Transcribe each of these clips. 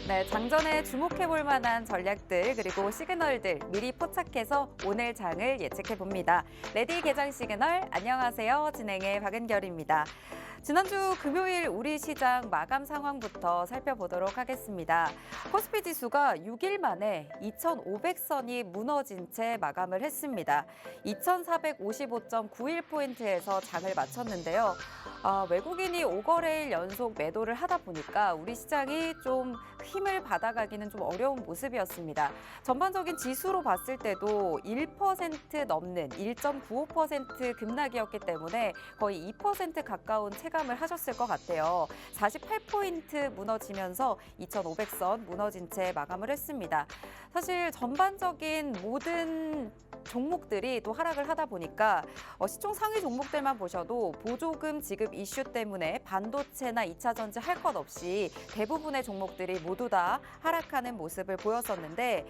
네, 장전에 주목해볼 만한 전략들 그리고 시그널들 미리 포착해서 오늘 장을 예측해봅니다. 레디 개장 시그널 안녕하세요. 진행의 박은결입니다. 지난주 금요일 우리 시장 마감 상황부터 살펴보도록 하겠습니다. 코스피 지수가 6일 만에 2,500선이 무너진 채 마감을 했습니다. 2,455.91포인트에서 장을 마쳤는데요. 외국인이 5거래일 연속 매도를 하다 보니까 우리 시장이 좀 힘을 받아가기는 좀 어려운 모습이었습니다. 전반적인 지수로 봤을 때도 1% 넘는 1.95% 급락이었기 때문에 거의 2% 가까운 체감을 하셨을 것 같아요. 48포인트 무너지면서 2,500선 무너진 채 마감을 했습니다. 사실 전반적인 모든 종목들이 또 하락을 하다 보니까 시총 상위 종목들만 보셔도 보조금 지급 이슈 때문에 반도체나 2차 전지 할 것 없이 대부분의 종목들이 모두 다 하락하는 모습을 보였었는데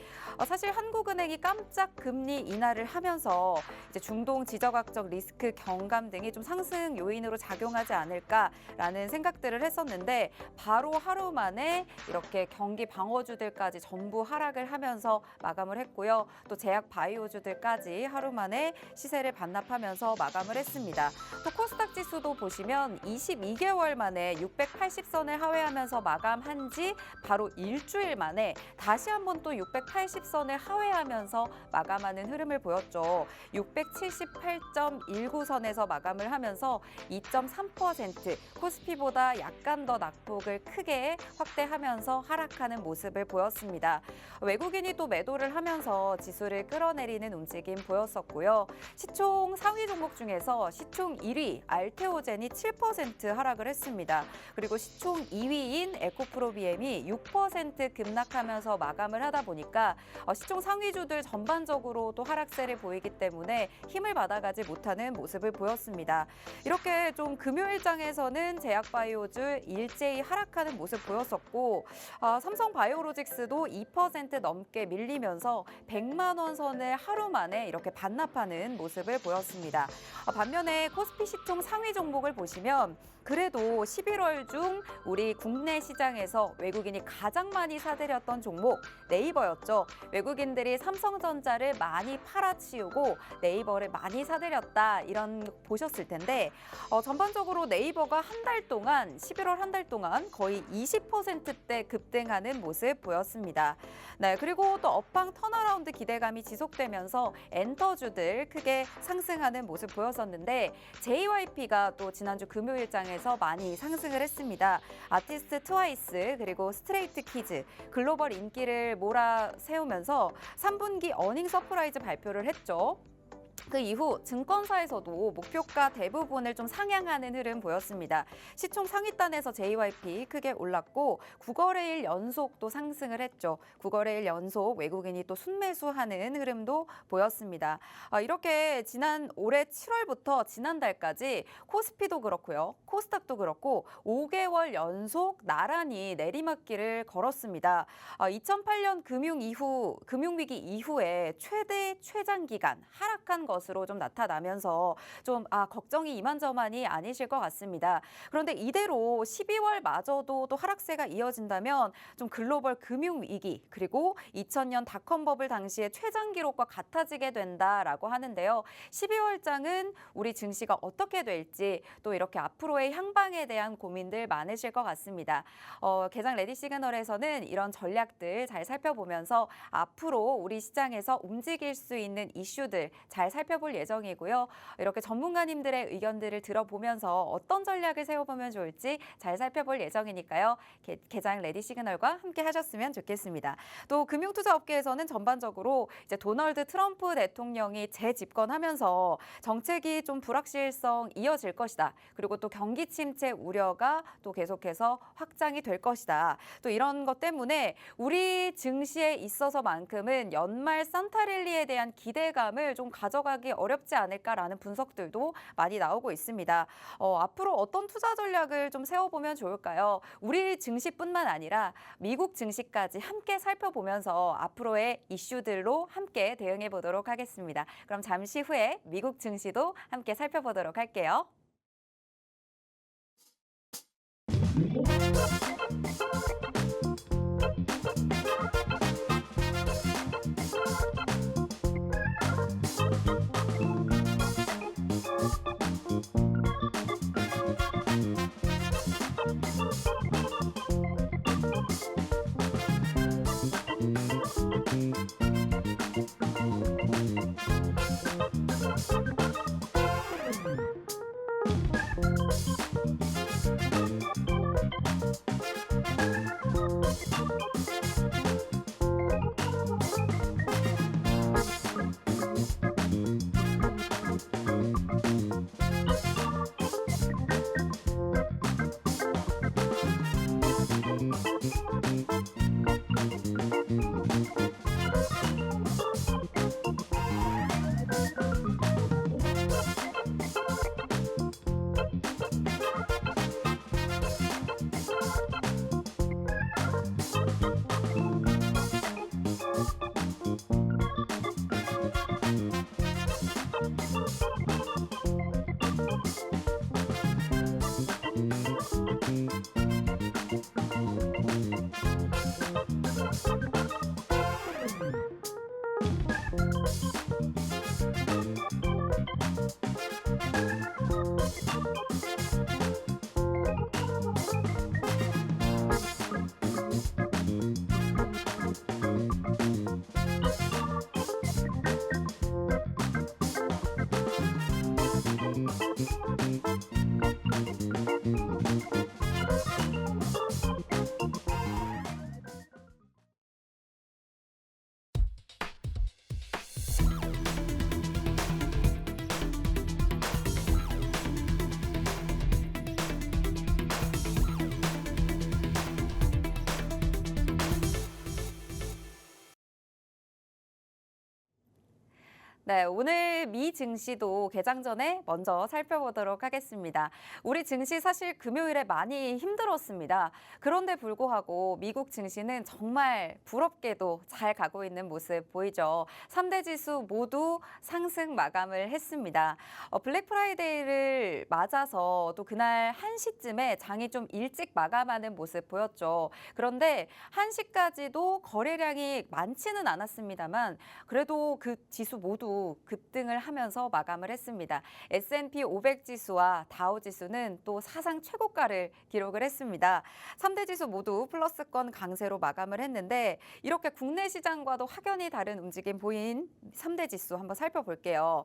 사실 한국은행이 깜짝 금리 인하를 하면서 이제 중동 지정학적 리스크 경감 등이 좀 상승 요인으로 작용하지 않을까라는 생각들을 했었는데 바로 하루 만에 이렇게 경기 방어주들까지 전부 하락을 하면서 마감을 했고요. 또 제약 바이오주들까지 하루 만에 시세를 반납하면서 마감을 했습니다. 또 코스닥 지수도 보시면 22개월 만에 680선을 하회하면서 마감한 지 바로 일주일 만에 다시 한번 또 680선을 하회하면서 마감하는 흐름을 보였죠. 678.19선에서 마감을 하면서 2.3% 코스피보다 약간 더 낙폭을 크게 확대하면서 하락하는 모습을 보였습니다. 외국인이 또 매도를 하면서 지수를 끌어내리는 움직임 보였었고요. 시총 상위 종목 중에서 시총 1위 알테오젠이 7% 하락을 했습니다. 그리고 시총 2위인 에코프로비엠이 6% 급락하면서 마감을 하다 보니까 시총 상위주들 전반적으로 또 하락세를 보이기 때문에 힘을 받아가지 못하는 모습을 보였습니다. 이렇게 좀 금요일장에서는 제약바이오주 일제히 하락하는 모습 보였었고 삼성바이오로직스도 2% 넘게 밀리면서 100만 원 선을 하루 만에 이렇게 반납하는 모습을 보였습니다. 반면에 코스피 시총 상위 종목을 보시면 그래도 11월 중 우리 국내 시장에서 외국인이 가장 많이 사들였던 종목 네이버였죠. 외국인들이 삼성전자를 많이 팔아치우고 네이버를 많이 사들였다 이런 보셨을 텐데 전반적으로 네이버가 한 달 동안 11월 한 달 동안 거의 20%대 급등하는 모습 보였습니다. 네, 그리고 또 업황 턴어라운드 기대감이 지속되면서 엔터주들 크게 상승하는 모습 보였었는데 JYP가 또 지난주 금요일장에서 많이 상승을 했습니다. 아티스트 트와이스 그리고 스트레이트 키즈 글로벌 인기를 몰아세우면서 3분기 어닝 서프라이즈 발표를 했죠. 그 이후 증권사에서도 목표가 대부분을 좀 상향하는 흐름 보였습니다. 시총 상위단에서 JYP 크게 올랐고 9거래일 연속 또 상승을 했죠. 9거래일 연속 외국인이 또 순매수하는 흐름도 보였습니다. 이렇게 올해 7월부터 지난달까지 코스피도 그렇고요. 코스닥도 그렇고 5개월 연속 나란히 내리막길을 걸었습니다. 2008년 금융위기 이후에 최대 최장기간 하락한 것으로 좀 나타나면서 좀 걱정이 이만저만이 아니실 것 같습니다. 그런데 이대로 12월마저도 또 하락세가 이어진다면 좀 글로벌 금융위기 그리고 2000년 닷컴 버블 당시의 최장 기록과 같아지게 된다라고 하는데요. 12월장은 우리 증시가 어떻게 될지 또 이렇게 앞으로의 향방에 대한 고민들 많으실 것 같습니다. 개장 레디 시그널에서는 이런 전략들 잘 살펴보면서 앞으로 우리 시장에서 움직일 수 있는 이슈들 잘 살펴볼 예정이고요. 이렇게 전문가님들의 의견들을 들어보면서 어떤 전략을 세워보면 좋을지 잘 살펴볼 예정이니까요. 개장 레디 시그널과 함께 하셨으면 좋겠습니다. 또 금융투자업계에서는 전반적으로 이제 도널드 트럼프 대통령이 재집권하면서 정책이 좀 불확실성 이어질 것이다. 그리고 또 경기 침체 우려가 또 계속해서 확장이 될 것이다. 또 이런 것 때문에 우리 증시에 있어서만큼은 연말 산타랠리에 대한 기대감을 좀 가져가기 어렵지 않을까라는 분석들도 많이 나오고 있습니다. 앞으로 어떤 투자 전략을 좀 세워보면 좋을까요? 우리 증시뿐만 아니라 미국 증시까지 함께 살펴보면서 앞으로의 이슈들로 함께 대응해 보도록 하겠습니다. 그럼 잠시 후에 미국 증시도 함께 살펴보도록 할게요. 네, 오늘 미 증시도 개장 전에 먼저 살펴보도록 하겠습니다. 우리 증시 사실 금요일에 많이 힘들었습니다. 그런데 불구하고 미국 증시는 정말 부럽게도 잘 가고 있는 모습 보이죠. 3대 지수 모두 상승 마감을 했습니다. 블랙 프라이데이를 맞아서 또 그날 1시쯤에 장이 좀 일찍 마감하는 모습 보였죠. 그런데 1시까지도 거래량이 많지는 않았습니다만 그래도 그 지수 모두 급등을 하면서 마감을 했습니다. S&P 500 지수와 다우 지수는 또 사상 최고가를 기록을 했습니다. 3대 지수 모두 플러스권 강세로 마감을 했는데 이렇게 국내 시장과도 확연히 다른 움직임 보인 3대 지수 한번 살펴볼게요.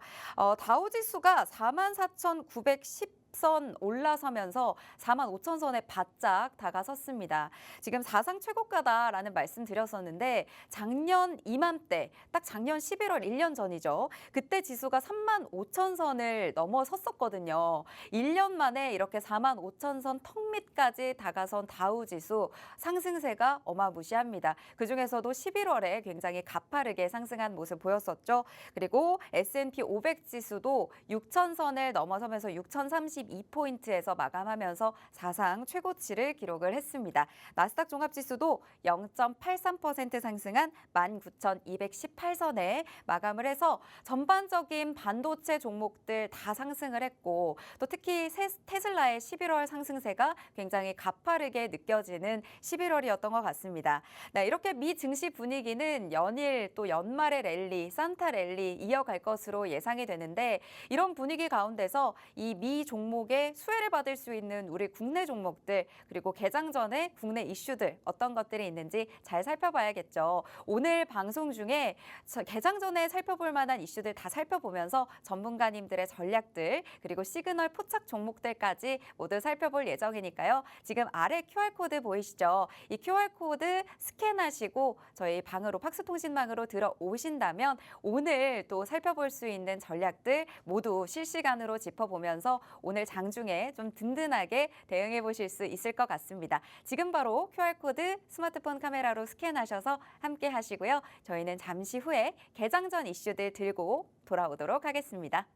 다우 지수가 44,910 선 올라서면서 45,000선에 바짝 다가섰습니다. 지금 사상 최고가다라는 말씀 드렸었는데 작년 이맘때 딱 작년 11월 1년 전이죠. 그때 지수가 35,000선을 넘어섰었거든요. 1년 만에 이렇게 45,000선 턱 밑까지 다가선 다우 지수 상승세가 어마무시합니다. 그중에서도 11월에 굉장히 가파르게 상승한 모습 보였었죠. 그리고 S&P 500 지수도 6,000선을 넘어서면서 6,032포인트에서 마감하면서 사상 최고치를 기록을 했습니다. 나스닥 종합지수도 0.83% 상승한 19,218선에 마감을 해서 전반적인 반도체 종목들 다 상승을 했고 또 특히 테슬라의 11월 상승세가 굉장히 가파르게 느껴지는 11월이었던 것 같습니다. 네, 이렇게 미 증시 분위기는 연일 또 연말의 랠리, 산타 랠리 이어갈 것으로 예상이 되는데 이런 분위기 가운데서 이 미 종목의 수혜를 받을 수 있는 우리 국내 종목들 그리고 개장 전에 국내 이슈들 어떤 것들이 있는지 잘 살펴봐야겠죠. 오늘 방송 중에 개장 전에 살펴볼 만한 이슈들 다 살펴보면서 전문가님들의 전략들 그리고 시그널 포착 종목들까지 모두 살펴볼 예정이니까요. 지금 아래 QR코드 보이시죠? 이 QR코드 스캔하시고 저희 방으로 팍스통신망으로 들어오신다면 오늘 또 살펴볼 수 있는 전략들 모두 실시간으로 짚어보면서 오늘 장중에 좀 든든하게 대응해 보실 수 있을 것 같습니다. 지금 바로 QR코드 스마트폰 카메라로 스캔하셔서 함께 하시고요. 저희는 잠시 후에 개장 전 이슈들 들고 돌아오도록 하겠습니다.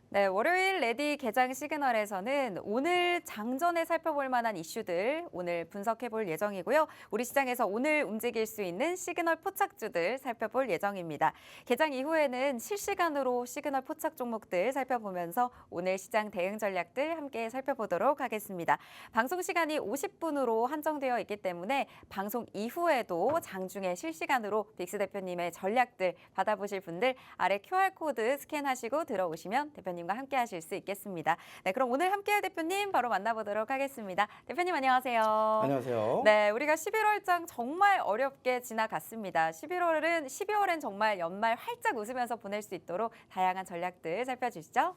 네, 월요일 레디 개장 시그널에서는 오늘 장전에 살펴볼 만한 이슈들 오늘 분석해 볼 예정이고요. 우리 시장에서 오늘 움직일 수 있는 시그널 포착주들 살펴볼 예정입니다. 개장 이후에는 실시간으로 시그널 포착 종목들 살펴보면서 오늘 시장 대응 전략들 함께 살펴보도록 하겠습니다. 방송 시간이 50분으로 한정되어 있기 때문에 방송 이후에도 장중에 실시간으로 빅스 대표님의 전략들 받아보실 분들 아래 QR코드 스캔하시고 들어오시면 대표님 과 함께 하실 수 있겠습니다. 네, 그럼 오늘 함께할 대표님 바로 만나보도록 하겠습니다. 대표님 안녕하세요. 안녕하세요. 네, 우리가 11월장 정말 어렵게 지나갔습니다. 12월엔 정말 연말 활짝 웃으면서 보낼 수 있도록 다양한 전략들 살펴주시죠.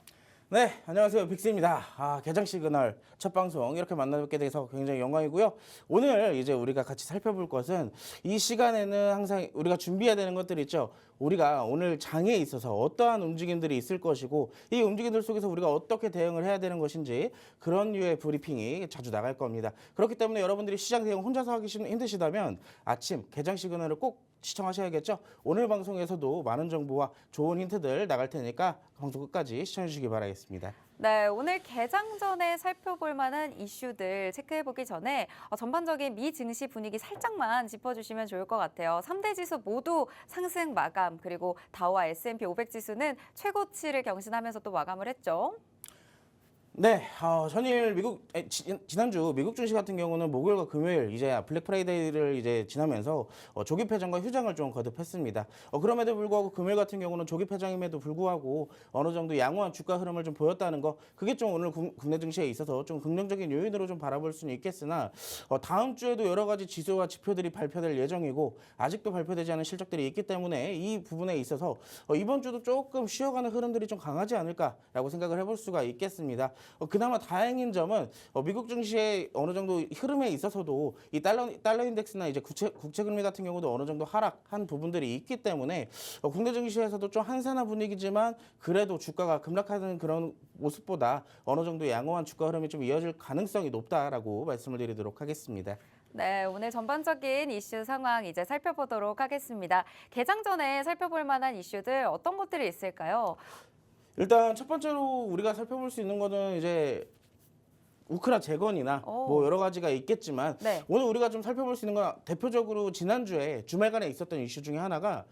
네, 안녕하세요. 빅스입니다. 개장 시그널 첫 방송 이렇게 만나뵙게 돼서 굉장히 영광이고요. 오늘 이제 우리가 같이 살펴볼 것은 이 시간에는 항상 우리가 준비해야 되는 것들이 있죠. 우리가 오늘 장에 있어서 어떠한 움직임들이 있을 것이고 이 움직임들 속에서 우리가 어떻게 대응을 해야 되는 것인지 그런 류의 브리핑이 자주 나갈 겁니다. 그렇기 때문에 여러분들이 시장 대응 혼자서 하기 힘드시다면 아침 개장 시그널을 꼭 시청하셔야겠죠. 오늘 방송에서도 많은 정보와 좋은 힌트들 나갈 테니까 방송 끝까지 시청해 주시기 바라겠습니다. 네, 오늘 개장 전에 살펴볼 만한 이슈들 체크해보기 전에 전반적인 미 증시 분위기 살짝만 짚어주시면 좋을 것 같아요. 3대 지수 모두 상승 마감, 그리고 다우와 S&P 500 지수는 최고치를 경신하면서 또 마감을 했죠. 네, 전일 지난주 미국 증시 같은 경우는 목요일과 금요일 이제 블랙 프라이데이를 이제 지나면서 조기 폐장과 휴장을 좀 거듭했습니다. 그럼에도 불구하고 금요일 같은 경우는 조기 폐장임에도 불구하고 어느 정도 양호한 주가 흐름을 좀 보였다는 거, 그게 좀 오늘 국내 증시에 있어서 좀 긍정적인 요인으로 좀 바라볼 수는 있겠으나 다음 주에도 여러 가지 지수와 지표들이 발표될 예정이고 아직도 발표되지 않은 실적들이 있기 때문에 이 부분에 있어서 이번 주도 조금 쉬어가는 흐름들이 좀 강하지 않을까라고 생각을 해볼 수가 있겠습니다. 그나마 다행인 점은 미국 증시의 어느 정도 흐름에 있어서도 이 달러 인덱스나 이제 국채 금리 같은 경우도 어느 정도 하락한 부분들이 있기 때문에 국내 증시에서도 좀 한산한 분위기지만 그래도 주가가 급락하는 그런 모습보다 어느 정도 양호한 주가 흐름이 좀 이어질 가능성이 높다라고 말씀을 드리도록 하겠습니다. 네, 오늘 전반적인 이슈 상황 이제 살펴보도록 하겠습니다. 개장 전에 살펴볼 만한 이슈들 어떤 것들이 있을까요? 일단 첫 번째로 우리가 살펴볼 수 있는 거는 이제 우크라 재건이나 뭐 여러 가지가 있겠지만 네. 오늘 우리가 좀 살펴볼 수 있는 건 대표적으로 지난주에 주말간에 있었던 이슈 중에 하나가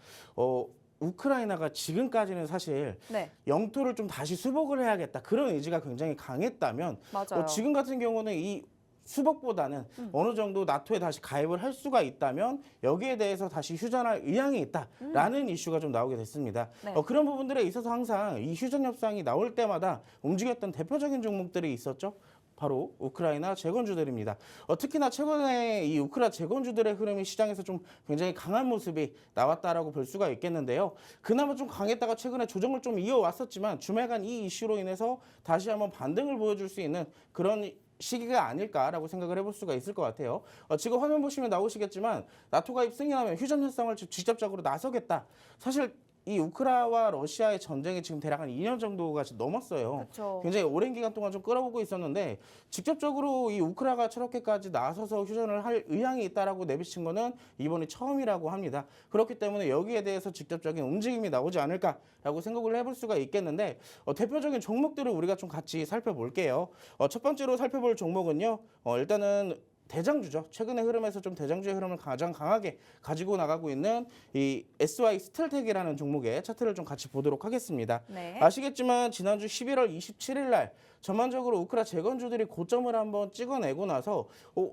우크라이나가 지금까지는 사실 네. 영토를 좀 다시 수복을 해야겠다 그런 의지가 굉장히 강했다면 맞아요. 지금 같은 경우는 이 수복보다는 어느 정도 나토에 다시 가입을 할 수가 있다면 여기에 대해서 다시 휴전할 의향이 있다라는 이슈가 좀 나오게 됐습니다. 네. 그런 부분들에 있어서 항상 이 휴전 협상이 나올 때마다 움직였던 대표적인 종목들이 있었죠. 바로 우크라이나 재건주들입니다. 특히나 최근에 이 우크라 재건주들의 흐름이 시장에서 좀 굉장히 강한 모습이 나왔다라고 볼 수가 있겠는데요. 그나마 좀 강했다가 최근에 조정을 좀 이어왔었지만 주말간 이 이슈로 인해서 다시 한번 반등을 보여줄 수 있는 그런 시기가 아닐까라고 생각을 해볼 수가 있을 것 같아요. 지금 화면 보시면 나오시겠지만 나토 가입 승인하면 휴전 협상을 직접적으로 나서겠다. 사실 이 우크라와 러시아의 전쟁이 지금 대략 한 2년 정도가 넘었어요. 그쵸. 굉장히 오랜 기간 동안 좀 끌어오고 있었는데 직접적으로 이 우크라가 저렇게까지 나서서 휴전을 할 의향이 있다라고 내비친 거는 이번이 처음이라고 합니다. 그렇기 때문에 여기에 대해서 직접적인 움직임이 나오지 않을까라고 생각을 해볼 수가 있겠는데 대표적인 종목들을 우리가 좀 같이 살펴볼게요. 첫 번째로 살펴볼 종목은요. 일단은 대장주죠. 최근의 흐름에서 좀 대장주의 흐름을 가장 강하게 가지고 나가고 있는 이 SY 스텔텍이라는 종목의 차트를 좀 같이 보도록 하겠습니다. 네. 아시겠지만 지난주 11월 27일 날 전반적으로 우크라 재건주들이 고점을 한번 찍어내고 나서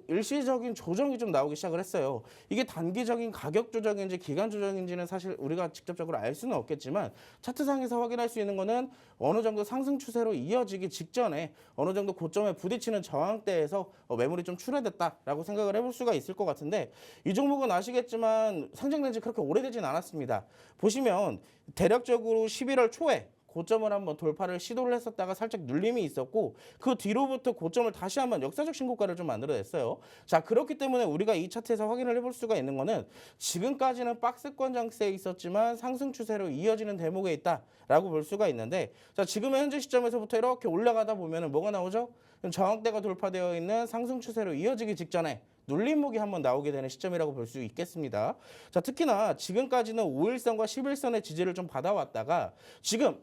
일시적인 조정이 좀 나오기 시작을 했어요. 이게 단기적인 가격 조정인지 기간 조정인지는 사실 우리가 직접적으로 알 수는 없겠지만 차트상에서 확인할 수 있는 거는 어느 정도 상승 추세로 이어지기 직전에 어느 정도 고점에 부딪히는 저항대에서 매물이 좀 출회됐다라고 생각을 해볼 수가 있을 것 같은데 이 종목은 아시겠지만 상장된 지 그렇게 오래되진 않았습니다. 보시면 대략적으로 11월 초에 고점을 한번 돌파를 시도를 했었다가 살짝 눌림이 있었고 그 뒤로부터 고점을 다시 한번 역사적 신고가를 좀 만들어냈어요. 자, 그렇기 때문에 우리가 이 차트에서 확인을 해볼 수가 있는 거는 지금까지는 박스권 장세에 있었지만 상승 추세로 이어지는 대목에 있다라고 볼 수가 있는데 자, 지금의 현재 시점에서부터 이렇게 올라가다 보면은 뭐가 나오죠? 저항대가 돌파되어 있는 상승 추세로 이어지기 직전에 눌림목이 한번 나오게 되는 시점이라고 볼 수 있겠습니다. 자, 특히나 지금까지는 5일선과 11선의 지지를 좀 받아왔다가 지금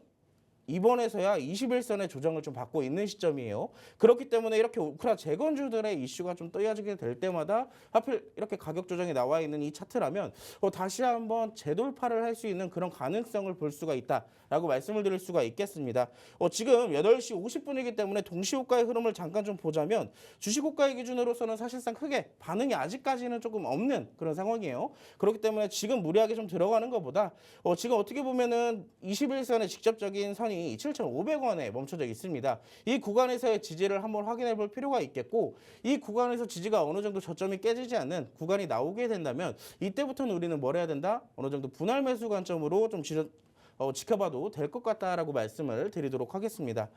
이번에서야 21선의 조정을 좀 받고 있는 시점이에요. 그렇기 때문에 이렇게 우크라 재건주들의 이슈가 좀 떠야지게 될 때마다 하필 이렇게 가격 조정이 나와 있는 이 차트라면 다시 한번 재돌파를 할 수 있는 그런 가능성을 볼 수가 있다라고 말씀을 드릴 수가 있겠습니다. 지금 8시 50분이기 때문에 동시호가의 흐름을 잠깐 좀 보자면 주식호가의 기준으로서는 사실상 크게 반응이 아직까지는 조금 없는 그런 상황이에요. 그렇기 때문에 지금 무리하게 좀 들어가는 것보다 지금 어떻게 보면은 21선의 직접적인 선이 7,500원에 멈춰져 있습니다. 이 구간에서의 지지를 한번 확인해 볼 필요가 있겠고 이 구간에서 지지가 어느 정도 저점이 깨지지 않는 구간이 나오게 된다면 이때부터는 우리는 뭘 해야 된다? 어느 정도 분할 매수 관점으로 좀 지켜봐도 될 것 같다라고 말씀을 드리도록 하겠습니다.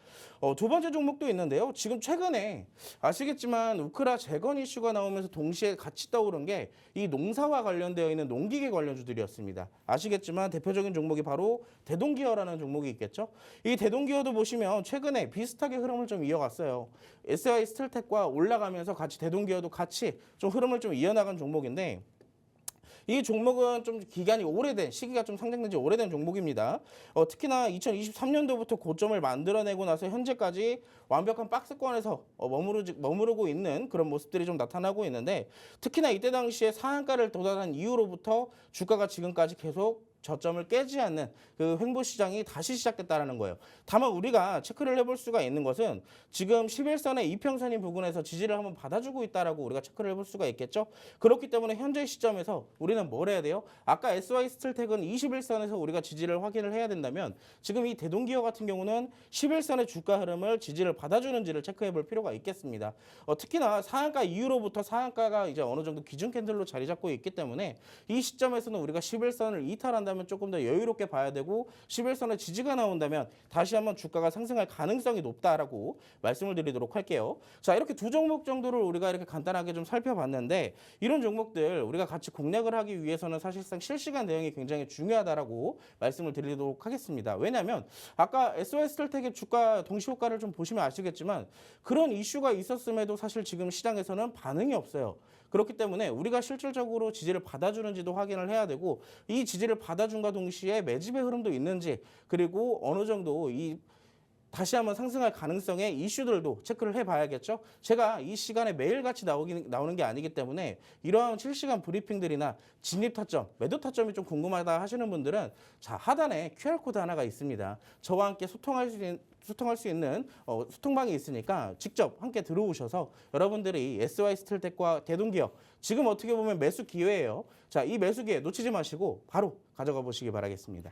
두 번째 종목도 있는데요. 지금 최근에 아시겠지만 우크라 재건 이슈가 나오면서 동시에 같이 떠오른 게 이 농사와 관련되어 있는 농기계 관련주들이었습니다. 아시겠지만 대표적인 종목이 바로 대동기어라는 종목이 있겠죠. 이 대동기어도 보시면 최근에 비슷하게 흐름을 좀 이어갔어요. SI 스텔텍과 올라가면서 같이 대동기어도 같이 좀 흐름을 좀 이어나간 종목인데 이 종목은 좀 기간이 오래된 시기가 좀 상장된 지 오래된 종목입니다. 특히나 2023년도부터 고점을 만들어내고 나서 현재까지 완벽한 박스권에서 머무르고 있는 그런 모습들이 좀 나타나고 있는데 특히나 이때 당시에 상한가를 도달한 이후로부터 주가가 지금까지 계속 저점을 깨지 않는 그 횡보 시장이 다시 시작됐다는 거예요. 다만 우리가 체크를 해볼 수가 있는 것은 지금 11선의 이평선인 부분에서 지지를 한번 받아주고 있다라고 우리가 체크를 해볼 수가 있겠죠. 그렇기 때문에 현재 시점에서 우리는 뭘 해야 돼요? 아까 SY 스텔텍은 21선에서 우리가 지지를 확인을 해야 된다면 지금 이 대동기어 같은 경우는 11선의 주가 흐름을 지지를 받아주는지를 체크해 볼 필요가 있겠습니다. 특히나 상한가 이후로부터 상한가가 이제 어느 정도 기준 캔들로 자리 잡고 있기 때문에 이 시점에서는 우리가 11선을 이탈한다면 조금 더 여유롭게 봐야 되고 11선의 지지가 나온다면 다시 한번 주가가 상승할 가능성이 높다라고 말씀을 드리도록 할게요. 자, 이렇게 두 종목 정도를 우리가 이렇게 간단하게 좀 살펴봤는데 이런 종목들 우리가 같이 공략을 하기 위해서는 사실상 실시간 대응이 굉장히 중요하다라고 말씀을 드리도록 하겠습니다. 왜냐하면 아까 SOS텔텍의 주가 동시효과를 좀 보시면 아시겠지만 그런 이슈가 있었음에도 사실 지금 시장에서는 반응이 없어요. 그렇기 때문에 우리가 실질적으로 지지를 받아주는지도 확인을 해야 되고 이 지지를 받아준과 동시에 매집의 흐름도 있는지 그리고 어느 정도 이 다시 한번 상승할 가능성의 이슈들도 체크를 해봐야겠죠. 제가 이 시간에 매일같이 나오는 게 아니기 때문에 이러한 실시간 브리핑들이나 진입 타점, 매도 타점이 좀 궁금하다 하시는 분들은 자 하단에 QR코드 하나가 있습니다. 저와 함께 소통할 수 있는 소통할 수 있는 소통방이 있으니까 직접 함께 들어오셔서 여러분들이 SY 스틸텍과 대동기업 지금 어떻게 보면 매수 기회예요. 자, 이 매수 기회 놓치지 마시고 바로 가져가 보시기 바라겠습니다.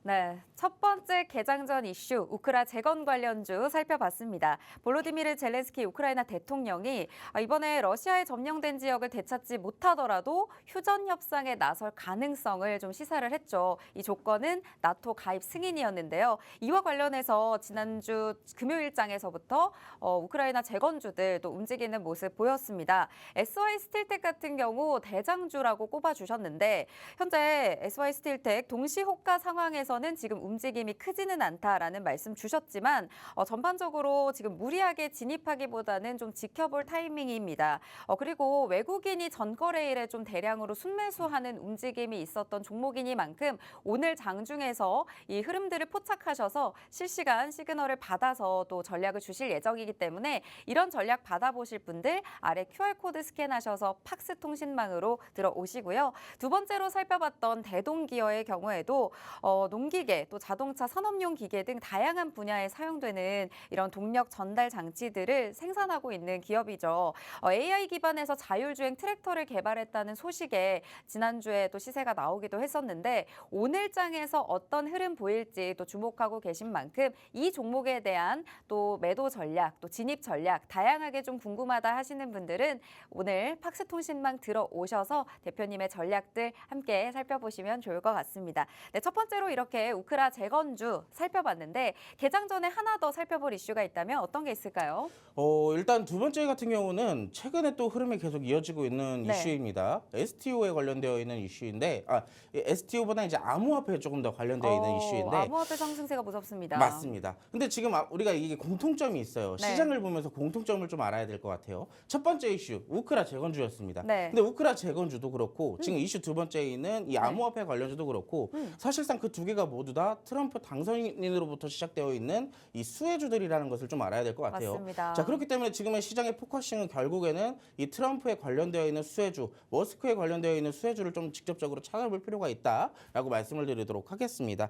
네, 첫 번째 개장 전 이슈 우크라 재건 관련주 살펴봤습니다. 볼로디미르 젤렌스키 우크라이나 대통령이 이번에 러시아에 점령된 지역을 되찾지 못하더라도 휴전 협상에 나설 가능성을 좀 시사를 했죠. 이 조건은 나토 가입 승인이었는데요. 이와 관련해서 지난주 금요일장에서부터 우크라이나 재건주들 또 움직이는 모습 보였습니다. SY 스틸텍 같은 경우 대장주라고 꼽아주셨는데 현재 SY 스틸텍 동시 호가 상황에서 는 지금 움직임이 크지는 않다라는 말씀 주셨지만 전반적으로 지금 무리하게 진입하기보다는 좀 지켜볼 타이밍입니다. 그리고 외국인이 전거래일에 좀 대량으로 순매수하는 움직임이 있었던 종목이니만큼 오늘 장중에서 이 흐름들을 포착하셔서 실시간 시그널을 받아서 또 전략을 주실 예정이기 때문에 이런 전략 받아보실 분들 아래 QR코드 스캔하셔서 팍스 통신망으로 들어오시고요. 두 번째로 살펴봤던 대동기어의 경우에도 농기계, 또 자동차 산업용 기계 등 다양한 분야에 사용되는 이런 동력 전달 장치들을 생산하고 있는 기업이죠. AI 기반에서 자율주행 트랙터를 개발했다는 소식에 지난주에 또 시세가 나오기도 했었는데 오늘 장에서 어떤 흐름 보일지 또 주목하고 계신 만큼 이 종목에 대한 또 매도 전략, 또 진입 전략 다양하게 좀 궁금하다 하시는 분들은 오늘 팍스통신망 들어오셔서 대표님의 전략들 함께 살펴보시면 좋을 것 같습니다. 네, 첫 번째로 이렇게 우크라 재건주 살펴봤는데 개장 전에 하나 더 살펴볼 이슈가 있다면 어떤 게 있을까요? 일단 두 번째 같은 경우는 최근에 또 흐름이 계속 이어지고 있는 네. 이슈입니다. STO에 관련되어 있는 이슈인데, STO보다 이제 암호화폐에 조금 더 관련되어 있는 이슈인데, 암호화폐 상승세가 무섭습니다. 맞습니다. 근데 지금 우리가 이게 공통점이 있어요. 네. 시장을 보면서 공통점을 좀 알아야 될 것 같아요. 첫 번째 이슈, 우크라 재건주였습니다. 네. 근데 우크라 재건주도 그렇고, 지금 이슈 두 번째에 있는 이 암호화폐 관련주도 그렇고, 사실상 그 두 개가 모두 다 트럼프 당선인으로부터 시작되어 있는 이 수혜주들이라는 것을 좀 알아야 될 것 같아요. 맞습니다. 자, 그렇기 때문에 지금의 시장의 포커싱은 결국에는 이 트럼프에 관련되어 있는 수혜주, 머스크에 관련되어 있는 수혜주를 좀 직접적으로 찾아볼 필요가 있다라고 말씀을 드리도록 하겠습니다.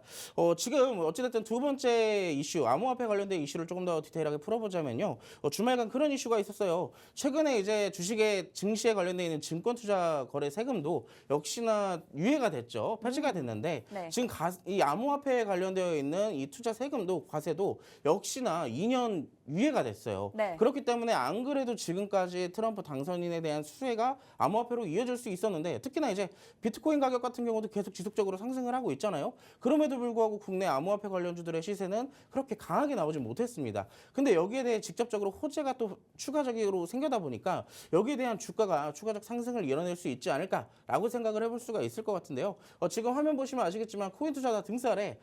지금 어찌됐든 두 번째 이슈, 암호화폐 관련된 이슈를 조금 더 디테일하게 풀어보자면요. 주말간 그런 이슈가 있었어요. 최근에 이제 주식의 증시에 관련되어 있는 증권 투자 거래 세금도 역시나 유예가 됐죠. 폐지가 됐는데 네. 지금 이 암호화폐에 관련되어 있는 이 투자 세금도 과세도 역시나 2년 유예가 됐어요. 네. 그렇기 때문에 안 그래도 지금까지 트럼프 당선인에 대한 수혜가 암호화폐로 이어질 수 있었는데 특히나 이제 비트코인 가격 같은 경우도 계속 지속적으로 상승을 하고 있잖아요. 그럼에도 불구하고 국내 암호화폐 관련주들의 시세는 그렇게 강하게 나오지 못했습니다. 근데 여기에 대해 직접적으로 호재가 또 추가적으로 생겨다 보니까 여기에 대한 주가가 추가적 상승을 이뤄낼 수 있지 않을까라고 생각을 해볼 수가 있을 것 같은데요. 지금 화면 보시면 아시겠지만 코인 투자자 등살에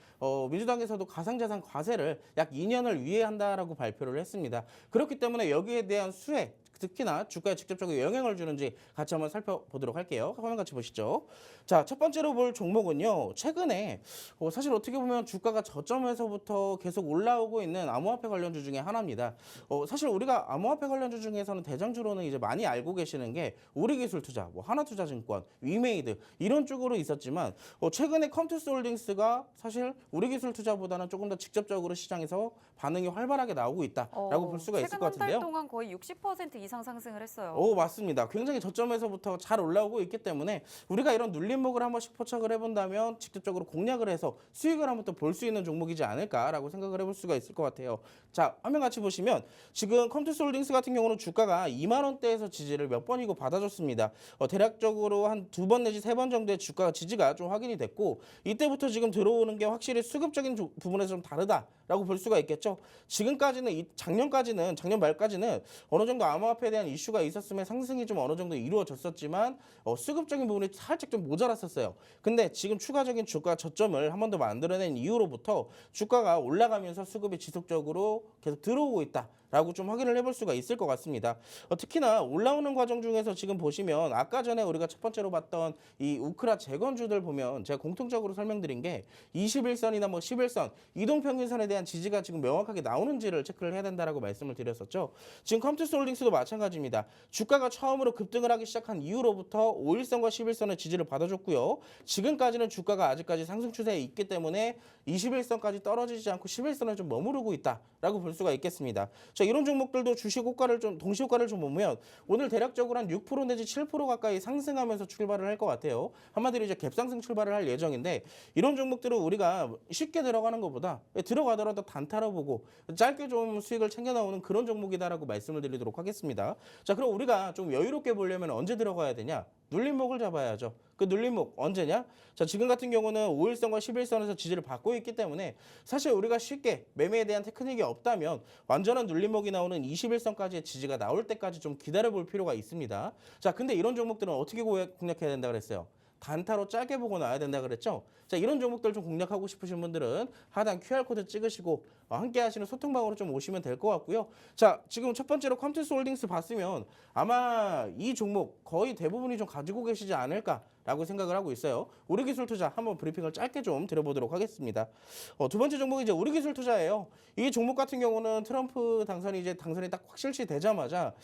민주당에서도 가상자산 과세를 약 2년을 유예한다라고 발표를 했습니다. 그렇기 때문에 여기에 대한 수혜, 특히나 주가에 직접적으로 영향을 주는지 같이 한번 살펴보도록 할게요. 화면 같이 보시죠. 자, 첫 번째로 볼 종목은요. 최근에 사실 어떻게 보면 주가가 저점에서부터 계속 올라오고 있는 암호화폐 관련주 중에 하나입니다. 사실 우리가 암호화폐 관련주 중에서는 대장주로는 이제 많이 알고 계시는 게 우리기술투자, 하나투자증권, 위메이드 이런 쪽으로 있었지만 최근에 컴투스홀딩스가 사실 우리기술투자보다는 조금 더 직접적으로 시장에서 반응이 활발하게 나오고 있다라고 볼 수가 있을 것 최근 한 같은데요. 달 동안 거의 60% 이상 상승을 했어요. 맞습니다. 굉장히 저점에서부터 잘 올라오고 있기 때문에 우리가 이런 눌림목을 한 번씩 포착을 해본다면 직접적으로 공략을 해서 수익을 한번 또 볼 수 있는 종목이지 않을까라고 생각을 해볼 수가 있을 것 같아요. 자, 화면 같이 보시면 지금 컴투스홀딩스 같은 경우는 주가가 2만 원대에서 지지를 몇 번이고 받아줬습니다. 대략적으로 한 2번 내지 3번 정도의 주가 지지가 좀 확인이 됐고 이때부터 지금 들어오는 게 확실히 수급적인 부분에서 좀 다르다라고 볼 수가 있겠죠. 지금까지는 작년 말까지는 어느 정도 암호화폐에 대한 이슈가 있었으면 상승이 좀 어느 정도 이루어졌었지만 수급적인 부분이 살짝 좀 모자랐었어요. 근데 지금 추가적인 주가 저점을 한 번 더 만들어낸 이후로부터 주가가 올라가면서 수급이 지속적으로 계속 들어오고 있다라고 좀 확인을 해볼 수가 있을 것 같습니다. 특히나 올라오는 과정 중에서 지금 보시면 아까 전에 우리가 첫 번째로 봤던 이 우크라 재건주들 보면 제가 공통적으로 설명드린 게 21선이나 11선 이동평균선에 대한 지지가 지금 명확하게 나오는지를 체크를 해야 된다라고 말씀을 드렸었죠. 지금 컴투스홀딩스도 마찬가지입니다. 주가가 처음으로 급등을 하기 시작한 이후로부터 5일선과 10일선의 지지를 받아줬고요. 지금까지는 주가가 아직까지 상승 추세에 있기 때문에 21선까지 떨어지지 않고 11선에 좀 머무르고 있다라고 볼 수가 있겠습니다. 자, 이런 종목들도 주식 호가를 좀 동시 호가를 좀 보면 오늘 대략적으로 한 6% 내지 7% 가까이 상승하면서 출발을 할 것 같아요. 한마디로 이제 갭상승 출발을 할 예정인데 이런 종목들은 우리가 쉽게 들어가는 것보다 들어가더라도 단타로 보고 짧게 좀 수익을 챙겨 나오는 그런 종목이다라고 말씀을 드리도록 하겠습니다. 자, 그럼 우리가 좀 여유롭게 보려면 언제 들어가야 되냐? 눌림목을 잡아야죠. 그 눌림목 언제냐? 자, 지금 같은 경우는 5일선과 11선에서 지지를 받고 있기 때문에 사실 우리가 쉽게 매매에 대한 테크닉이 없다면 완전한 눌림목이 나오는 21선까지의 지지가 나올 때까지 좀 기다려볼 필요가 있습니다. 자, 근데 이런 종목들은 어떻게 공략해야 된다 그랬어요? 단타로 짧게 보고 나와야 된다 그랬죠? 자, 이런 종목들 좀 공략하고 싶으신 분들은 하단 QR코드 찍으시고 함께 하시는 소통방으로 좀 오시면 될 것 같고요. 자, 지금 첫 번째로 컴투스홀딩스 봤으면 아마 이 종목 거의 대부분이 좀 가지고 계시지 않을까라고 생각을 하고 있어요. 우리기술투자 한번 브리핑을 짧게 좀 드려보도록 하겠습니다. 두 번째 종목이 이제 우리기술투자예요. 이 종목 같은 경우는 트럼프 당선이 딱 확실시 되자마자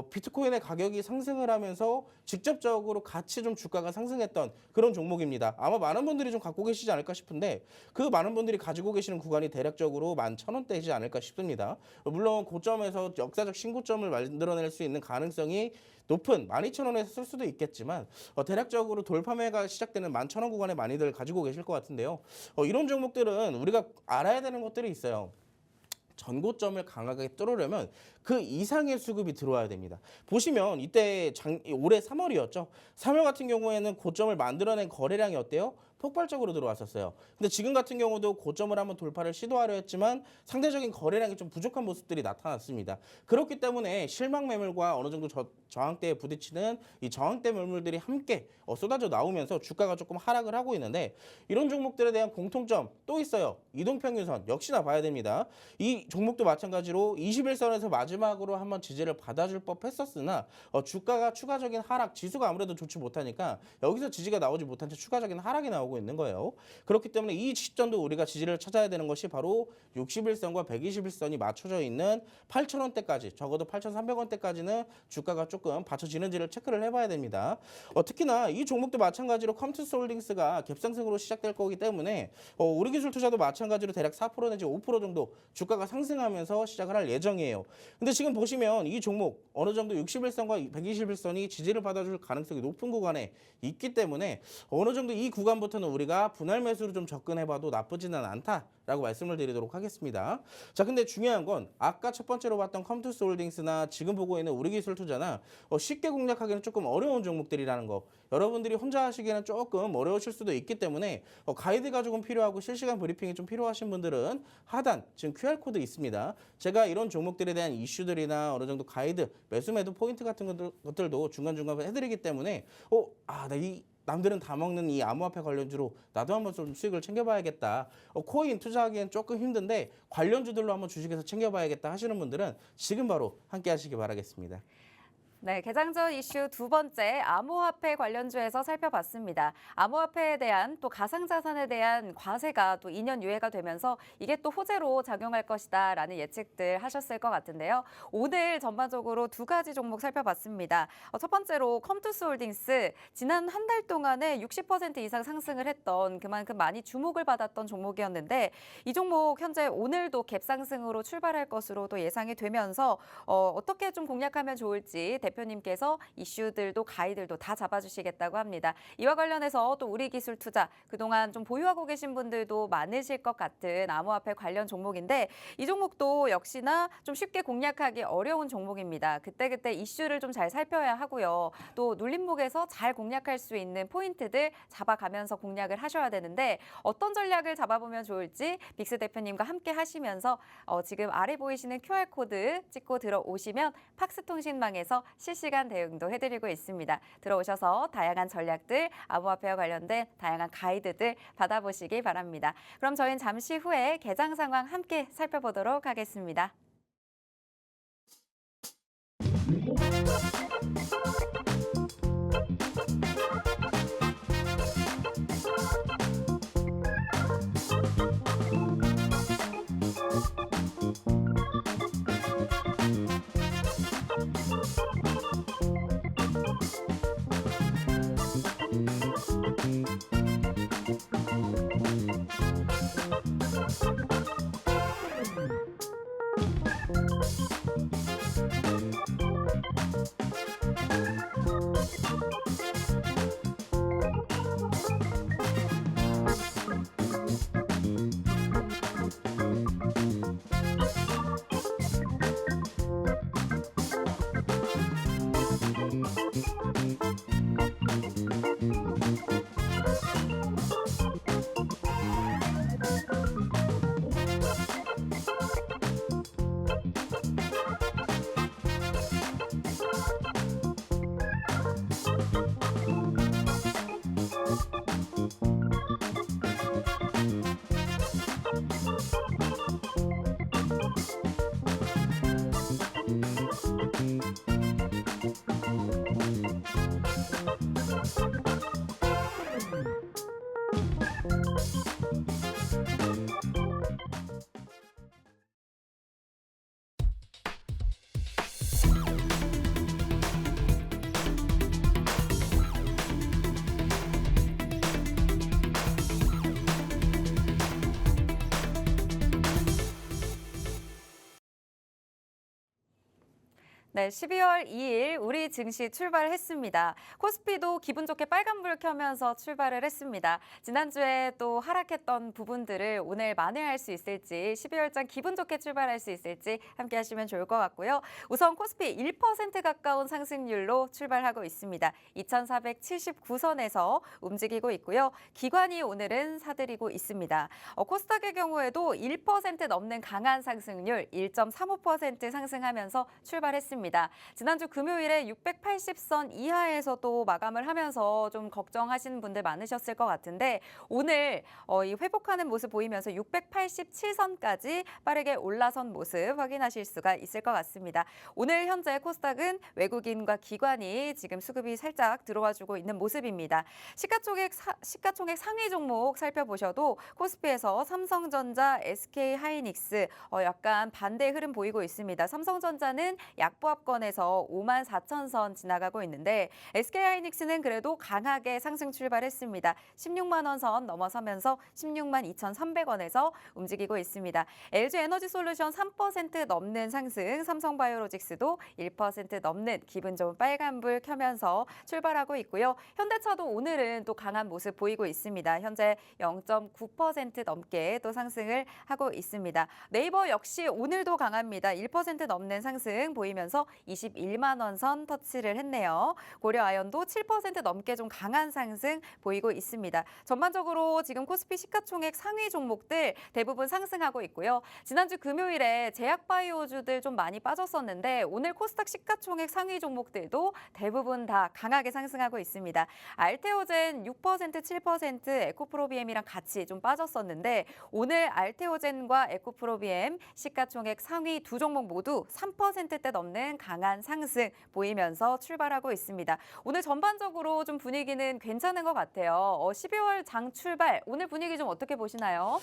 비트코인의 가격이 상승을 하면서 직접적으로 같이 좀 주가가 상승했던 그런 종목입니다. 아마 많은 분들이 좀 갖고 계시지 않을까 싶은데 그 많은 분들이 가지고 계시는 구간이 대략적으로 11,000원대이지 않을까 싶습니다. 물론 고점에서 역사적 신고점을 만들어낼 수 있는 가능성이 높은 12,000원에서 쓸 수도 있겠지만 대략적으로 돌파매가 시작되는 11,000원 구간에 많이들 가지고 계실 것 같은데요. 이런 종목들은 우리가 알아야 되는 것들이 있어요. 전고점을 강하게 뚫으려면 그 이상의 수급이 들어와야 됩니다. 보시면 이때 올해 3월이었죠. 3월 같은 경우에는 고점을 만들어낸 거래량이 어때요? 폭발적으로 들어왔었어요. 근데 지금 같은 경우도 고점을 한번 돌파를 시도하려 했지만 상대적인 거래량이 좀 부족한 모습들이 나타났습니다. 그렇기 때문에 실망 매물과 어느 정도 저항대에 부딪히는 이 저항대 매물들이 함께 쏟아져 나오면서 주가가 조금 하락을 하고 있는데 이런 종목들에 대한 공통점 또 있어요. 이동평균선 역시나 봐야 됩니다. 이 종목도 마찬가지로 21선에서 마지막으로 한번 지지를 받아줄 법했었으나 주가가 추가적인 하락, 지수가 아무래도 좋지 못하니까 여기서 지지가 나오지 못한 채 추가적인 하락이 나오고 있는 거예요. 그렇기 때문에 이 시점도 우리가 지지를 찾아야 되는 것이 바로 61선과 121선이 맞춰져 있는 8,000원대까지 적어도 8,300원대까지는 주가가 조금 받쳐지는지를 체크를 해봐야 됩니다. 특히나 이 종목도 마찬가지로 컴투스홀딩스가 갭상승으로 시작될 거기 때문에 우리기술투자도 마찬가지로 대략 4% 내지 5% 정도 주가가 상승하면서 시작을 할 예정이에요. 근데 지금 보시면 이 종목 어느 정도 61선과 121선이 지지를 받아줄 가능성이 높은 구간에 있기 때문에 어느 정도 이 구간부터는 우리가 분할 매수로 좀 접근해봐도 나쁘지는 않다라고 말씀을 드리도록 하겠습니다. 자, 근데 중요한 건 아까 첫 번째로 봤던 컴투스홀딩스나 지금 보고 있는 우리기술투자나 쉽게 공략하기는 조금 어려운 종목들이라는 거 여러분들이 혼자 하시기에는 조금 어려우실 수도 있기 때문에 가이드가 조금 필요하고 실시간 브리핑이 좀 필요하신 분들은 하단 지금 QR코드 있습니다. 제가 이런 종목들에 대한 이슈들이나 어느 정도 가이드, 매수 매도 포인트 같은 것들도 중간중간 해드리기 때문에 나 이 남들은 다 먹는 이 암호화폐 관련주로 나도 한번 좀 수익을 챙겨봐야겠다. 코인 투자하기엔 조금 힘든데 관련주들로 한번 주식에서 챙겨봐야겠다 하시는 분들은 지금 바로 함께 하시기 바라겠습니다. 네, 개장 전 이슈 두 번째 암호화폐 관련주에서 살펴봤습니다. 암호화폐에 대한 또 가상자산에 대한 과세가 또 2년 유예가 되면서 이게 또 호재로 작용할 것이다라는 예측들 하셨을 것 같은데요. 오늘 전반적으로 두 가지 종목 살펴봤습니다. 첫 번째로 컴투스홀딩스 지난 한 달 동안에 60% 이상 상승을 했던 그만큼 많이 주목을 받았던 종목이었는데 이 종목 현재 오늘도 갭상승으로 출발할 것으로 또 예상이 되면서 어떻게 좀 공략하면 좋을지 대표님께서 이슈들도 가이들도 다 잡아주시겠다고 합니다. 이와 관련해서 또 우리기술투자 그동안 좀 보유하고 계신 분들도 많으실 것 같은 암호화폐 관련 종목인데 이 종목도 역시나 좀 쉽게 공략하기 어려운 종목입니다. 그때그때 이슈를 좀 잘 살펴야 하고요. 또 눌림목에서 잘 공략할 수 있는 포인트들 잡아가면서 공략을 하셔야 되는데 어떤 전략을 잡아보면 좋을지 빅스 대표님과 함께 하시면서 지금 아래 보이시는 QR코드 찍고 들어오시면 팍스통신망에서 실시간 대응도 해드리고 있습니다. 들어오셔서 다양한 전략들, 암호화폐와 관련된 다양한 가이드들 받아보시기 바랍니다. 그럼 저희는 잠시 후에 개장 상황 함께 살펴보도록 하겠습니다. 네, 12월 2일 우리 증시 출발했습니다. 코스피도 기분 좋게 빨간불 켜면서 출발을 했습니다. 지난주에 또 하락했던 부분들을 오늘 만회할 수 있을지, 12월장 기분 좋게 출발할 수 있을지 함께 하시면 좋을 것 같고요. 우선 코스피 1% 가까운 상승률로 출발하고 있습니다. 2479선에서 움직이고 있고요. 기관이 오늘은 사들이고 있습니다. 코스닥의 경우에도 1% 넘는 강한 상승률 1.35% 상승하면서 출발했습니다. 지난주 금요일에 680선 이하에서 또 마감을 하면서 좀 걱정하시는 분들 많으셨을 것 같은데 오늘 이 회복하는 모습 보이면서 687선까지 빠르게 올라선 모습 확인하실 수가 있을 것 같습니다. 오늘 현재 코스닥은 외국인과 기관이 지금 수급이 살짝 들어와주고 있는 모습입니다. 시가총액 상위 종목 살펴보셔도 코스피에서 삼성전자, SK하이닉스 약간 반대 흐름 보이고 있습니다. 삼성전자는 약보합권에서 54,000선 지나가고 있는데 SK하이닉스는 그래도 강하게 상승 출발했습니다. 16만 원 선 넘어서면서 16만 2,300원에서 움직이고 있습니다. LG에너지솔루션 3% 넘는 상승, 삼성바이오로직스도 1% 넘는 기분 좋은 빨간불 켜면서 출발하고 있고요. 현대차도 오늘은 또 강한 모습 보이고 있습니다. 현재 0.9% 넘게 또 상승을 하고 있습니다. 네이버 역시 오늘도 강합니다. 1% 넘는 상승 보이면서 21만 원 선 터치를 했네요. 고려아연도 7% 넘게 좀 강한 상승 보이고 있습니다. 전반적으로 지금 코스피 시가총액 상위 종목들 대부분 상승하고 있고요. 지난주 금요일에 제약바이오주들 좀 많이 빠졌었는데 오늘 코스닥 시가총액 상위 종목들도 대부분 다 강하게 상승하고 있습니다. 알테오젠 6%, 7% 에코프로비엠이랑 같이 좀 빠졌었는데 오늘 알테오젠과 에코프로비엠 시가총액 상위 두 종목 모두 3%대 넘는 강한 상승 보이면서 출발하고 있습니다. 오늘 전반적으로 좀 분위기는 괜찮은 것 같아요. 12월 장 출발, 오늘 분위기 좀 어떻게 보시나요?